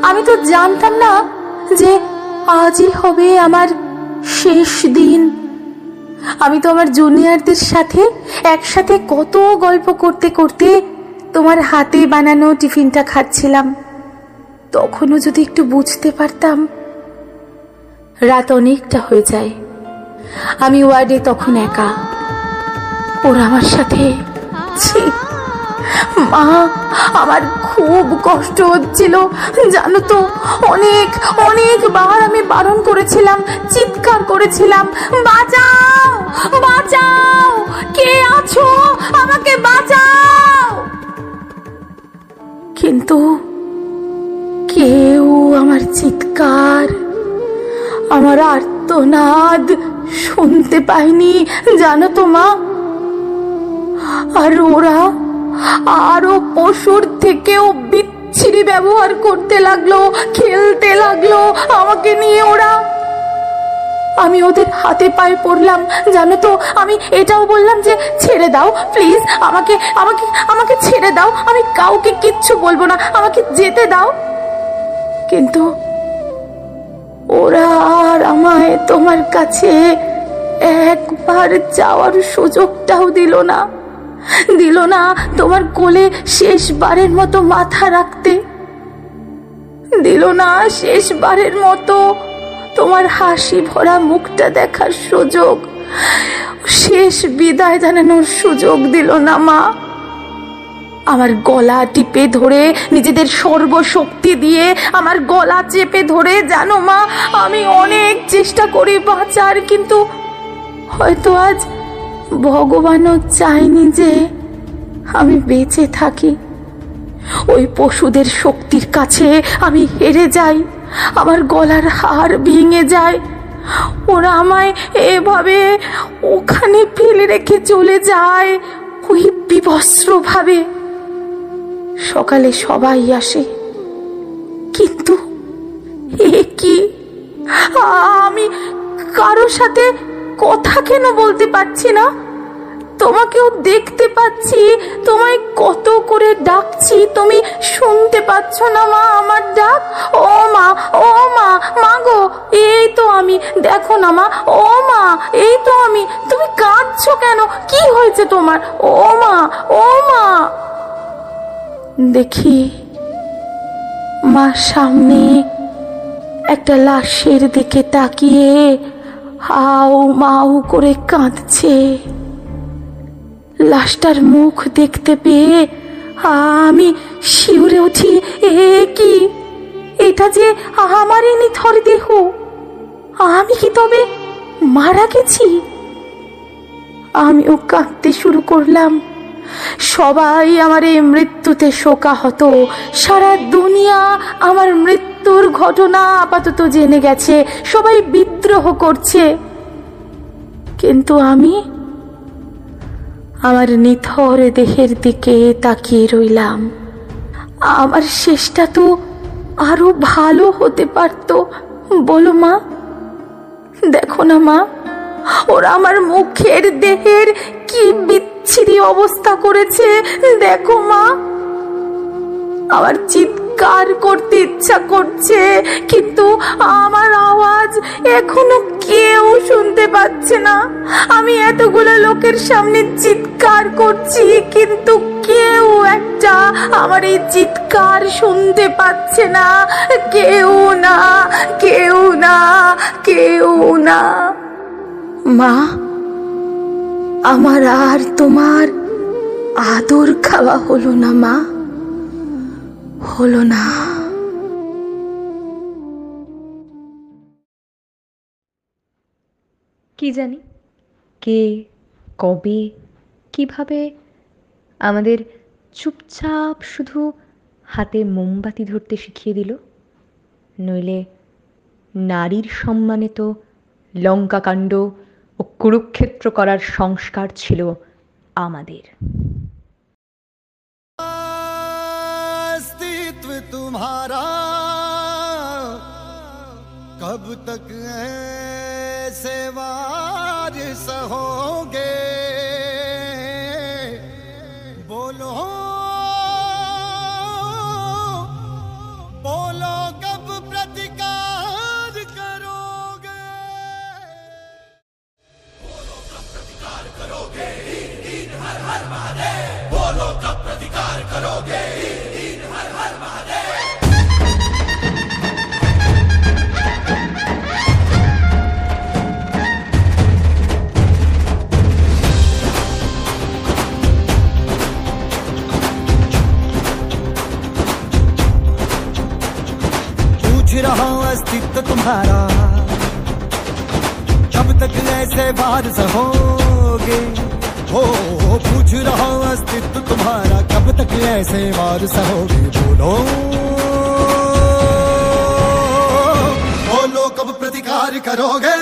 আমি তো জানতাম না যে আজই হবে আমার শেষ দিন। আমি তো আমার জুনিয়রদের সাথে একসাথে কত গল্প করতে করতে তোমার হাতে বানানো টিফিনটা খাচ্ছিলাম। তখনও যদি একটু বুঝতে পারতাম। রাত অনেকটা হয়ে যায়। আমি ওয়ার্ডে তখন একা। ওরা আমার সাথে, ছি মা, আমার খুব কষ্ট হচ্ছিল জানো তো। অনেকবার আমি বারণ করেছিলাম, চিৎকার করেছিলাম, বাঁচাও বাঁচাও, কে আছো, আমাকে বাঁচাও। কিন্তু কেউ আমার চিৎকার, আমার আর্তনাদ শুনতে পায়নি জানো তো মা। আর ওরা আরো পশুর থেকেও বিচ্ছিরি ব্যবহার করতে লাগলো, খেলতে লাগলো আমাকে নিয়ে ওরা। আমি ওদের হাতে পায়ে পড়লাম জানো তো। আমি এটাও বললাম যে ছেড়ে দাও প্লিজ, আমাকে আমাকে আমাকে ছেড়ে দাও, আমি কাউকে কিচ্ছু বলবো না, আমাকে যেতে দাও। কিন্তু ওরা আর আমায় তোমার কাছে একবার যাওয়ার সুযোগটাও দিল না, দিল না তোমার কোলে শেষবারের মতো মাথা রাখতে, দিল না শেষবারের মতো তোমার হাসি ভরা মুখটা দেখার সুযোগ, শেষ বিদায় জানানোর সুযোগ দিল না মা। আমার গলা টিপে ধরে, নিজেদের সর্বশক্তি দিয়ে আমার গলা চেপে ধরে, জানো মা, আমি অনেক চেষ্টা করি বাঁচার, কিন্তু হয়তো আজ ভগবানও চায়নি যে আমি বেঁচে থাকি। ওই পশুদের শক্তির কাছে আমি হেরে যাই, আমার গলার হাড় ভেঙে যায়। ওরা আমায় এভাবে ওখানে ফেলে রেখে চলে যায়, ওই বিবস্ত্র ভাবে। সকালে সবাই আসে, কিন্তু এ কি, আমি কারোর সাথে কথা কেন বলতে পারছি না? তোমাকেও দেখতে পাচ্ছি, তোমায় কত করে ডাকছি, তুমি শুনতে পাচ্ছ না মা আমার ডাক? ও মা, ও মা, মা গো, এই তো আমি, দেখো না মা, ও মা, এই তো আমি। তুমি কাঁদছো কেন? কি হয়েছে তোমার? ও মা, ও মা। দেখি মা সামনে একটা লাশের দিকে তাকিয়ে হাউ মাউ করে কাঁদছে। লাশটার মুখ দেখতে পেয়ে আমি শিউরে উঠি। এ কি, এটা যে আমারই নিথর দেহ। আমি কি তবে মারা গেছি? আমিও কাঁদতে শুরু করলাম। সবাই আমার এই মৃত্যুতে শোকাহত। সারা দুনিয়া আমার মৃত্যুর ঘটনা আপাতত জেনে গেছে, সবাই বিদ্রোহ করছে। কিন্তু আমি আমার নিথর দেহের দিকে তাকিয়ে রইলাম। আমার শেষটা তো আরো ভালো হতে পারতো, বলো মা। দেখো না মা, ওরা আমার মুখের দেহের কি বিচ্ছিরি অবস্থা করেছে, দেখো মা। আমার চিৎকার করতে ইচ্ছা করছে, কিন্তু আমার আওয়াজ এখনো কেউ শুনতে পাচ্ছে না। আমি এতগুলো লোকের সামনে চিৎকার করছি, কিন্তু কেউ একটা আমার এই চিৎকার শুনতে পাচ্ছে না। কেউ না, কেউ না, কেউ না। মা, আমার আর তোমার আদর খাওয়া হলো না মা, হলো না। কি জানি কে, কবে, কিভাবে আমাদের চুপচাপ শুধু হাতে মোমবাতি ধরতে শিখিয়ে দিল। নইলে নারীর সম্মানে তো লঙ্কাকাণ্ড ও কুরুক্ষেত্র করার সংস্কার ছিল আমাদের। अस्तित्व तुम्हारा कब तक ऐसे वार सहोगे, बोलो बोलो पूछ रहा हूँ अस्तित्व तुम्हारा, कब तक ऐसे वार सहोगे? हो पूछ रहा हूँ अस्तित्व तुम्हारा, कब तक ऐसे वार सहोगे? बोलो बोलो कब प्रतिकार करोगे?